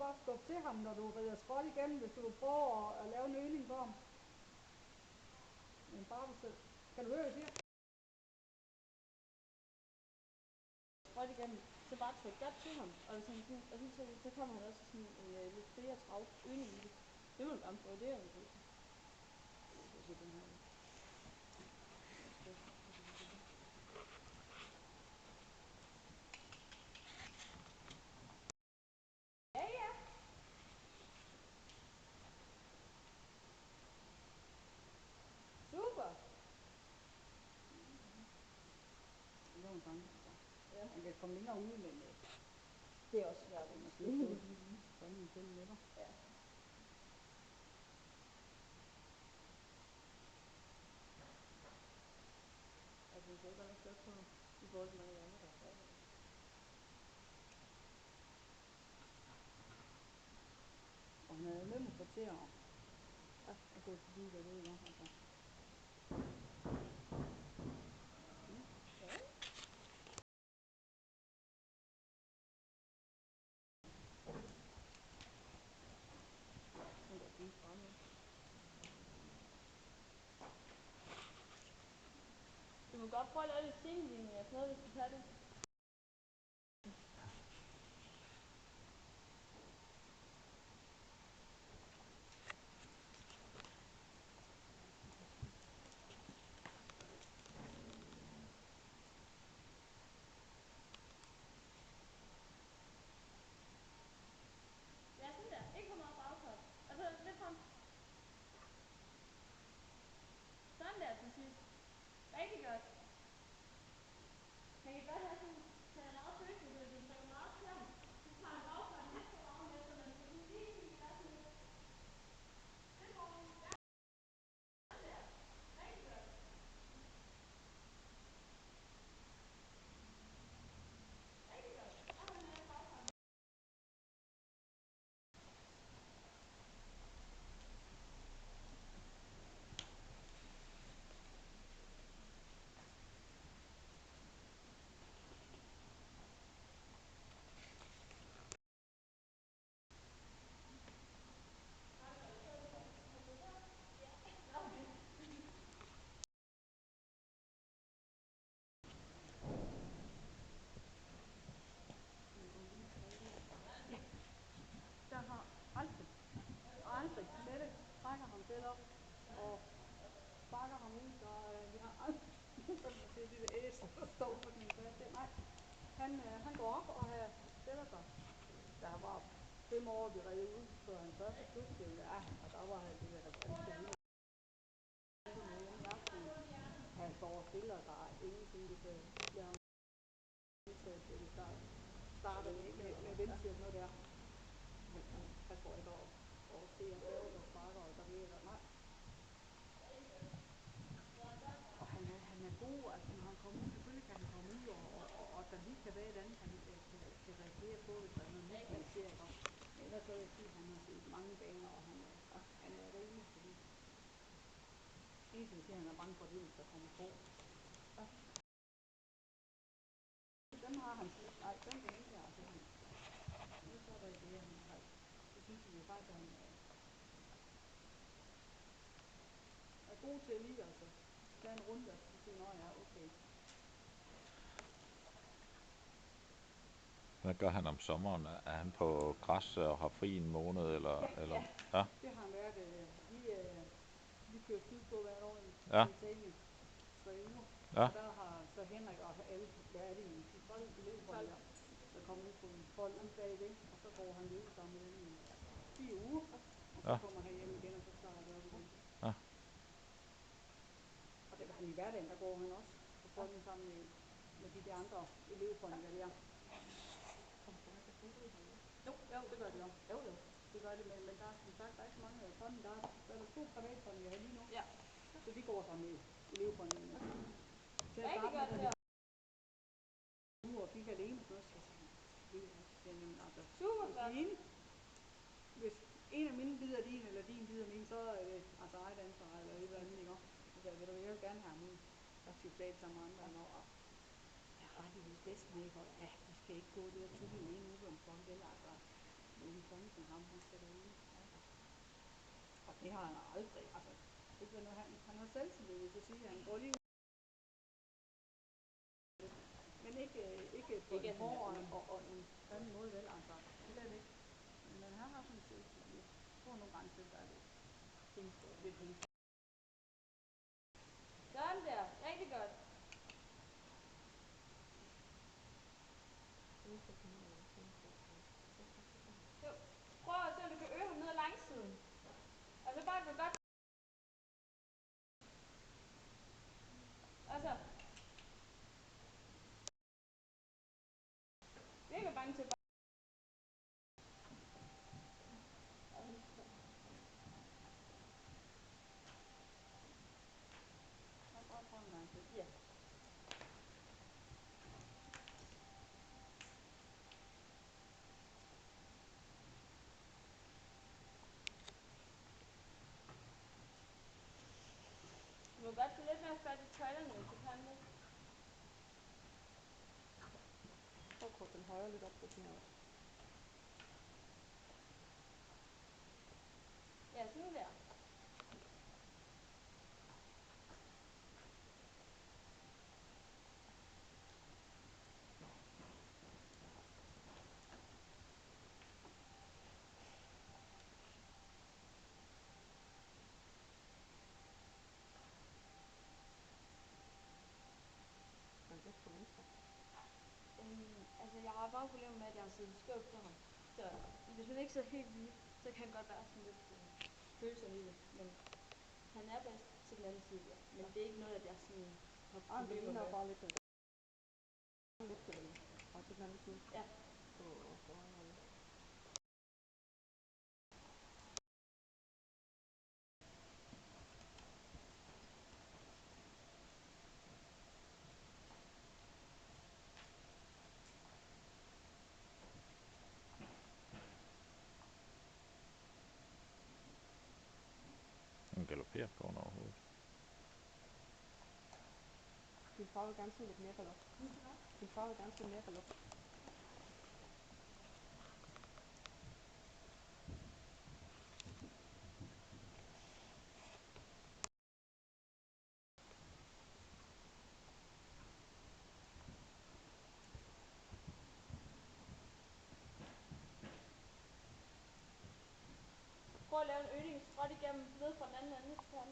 bare skubbe til ham, når du rider skråt igennem, hvis du prøver at lave en øgning for ham. Men bare hvis kan du høre, hvad jeg siger? Skråt igennem, så bare tryk godt til ham, og så kommer han også sådan en lidt friere trav øgning i det. Det må du gerne prøve, det er jo godt. Jeg skal se den her. Ja. Super. Det er jo en tanke, altså. Ja. Man kan komme længere ud, men det er også svært. Man skal ikke stå sådan selv med dig. Ja. Altså, det er godt nok godt på i forhold til mange andre, der er færdige. Og han havde nemlig fået til at gå forbi derude, ikke? Altså. Du må godt prøve at lave lidt sidelinje og sådan noget, hvis du kan det. Ja, sådan der. Ikke for meget bagtop. Og så lidt frem. Sådan der til sidst. Rigtig godt. Han kan godt have sådan, han er meget følsom, så hvis han trykker meget til ham, så tager han bagfra lidt for meget med, så man skal sådan lige være sådan lidt. Lidt hårdt. Ja. Sådan der. Rigtig godt. Rigtig godt. Og han er bagfra. Jeg har aldrig Mette trækker ham selv op og sparker ham ud, så vi har aldrig sådan at se det der æsel, der står på den plads. Nej, han går op og sætter sig. Da han var 5 år, vi redde ud på hans første klubstævne, ja, og der var det der han står og stiller, der er ingenting, det bliver ham starter med venstre og noget der. Han går ikke op og ser og sparker og der virker, nej. Og han er god, altså når han kommer ud, selvfølgelig kan han komme ud, og der lige kan være et andet, han kan reagere på, hvis der er noget nyt, han ser, ikke? Men ellers så vil jeg sige, at han har set mange baner, og han er rimelig stabil. Eneste vil sige, at han er bange for, at det der kommer på. Dem har han slet. Nej, den er ikke altså. Nu så er det han har. Det synes vi faktisk, at han er god til lige altså. Tage en runde og sige, nå ja, okay. Hvad gør han om sommeren? Er han på græs og har fri en måned? Eller, ja, eller? Ja, det har han været. Vi kører sydpå hvert år i Italien. 3 uger. Ja. Og der har så Henrik og alle, hvad er det i 12 elevhold, der kommer ud på en hold ud bagved, og så går han ud sammen med dem i 4 uger, og så kommer han hjem igen, og så starter det op igen. Ja. Og det var han i hverdagen, der går han også på folden sammen med de der andre elevfolk, der er. Jo, det gør de også. Jo. Det gør det, men der er som sagt, der er ikke så mange fonden, der er 2 privatfonden, vi har lige nu. Ja. Så de går sammen med elevfonden. Rigtig godt der. Og gik alene først, så det er nemlig altså. Super. Hvis en af mine bider din, eller din bider min, så er det altså eget ansvar, eller et eller andet, ikke? Så sagde jeg, jeg vil gerne have ham ud. Der skal vi tale sammen med andre, og jeg er ret i det bedste med, ikke? Og ja, vi skal ikke gå det der tulle alene ude på en folk, eller altså. en sådan som ham, han skal derud. Altså. Og det har han aldrig, altså. Ikke været noget, han har selvtillid, hvis jeg siger, han går lige ud. Men ikke på en hård og en anden måde, vel, altså. Slet ikke. Men han har sådan selvtillid. Jeg tror nogle gange selv, der er lidt hængt. Sådan der. Rigtig godt. Jo. Prøv at se, om du kan øve ham ned ad langsiden. Altså bare gå godt. Altså. Virkelig bange til bare. Ja. Du må godt få lidt mere fat i tøjlerne, hvis du kan det. Prøv at krybe den højre lidt op på den her også. Ja, sådan der. Altså jeg har bare problemer med, at jeg har siddet skævt på ham. Så hvis man ikke sidder helt lige, så kan han godt være sådan lidt følsom i det. Men han er bedst til den anden side, ja. Men det er ikke noget, at jeg sådan har problemer med. Bare lidt fra til den anden side. Ja. Han galopperer på den overhovedet. Din far vil gerne se lidt mere galop. Din far vil gerne se mere galop. Prøv at lave en øgningsstråt igennem ned fra den anden ende.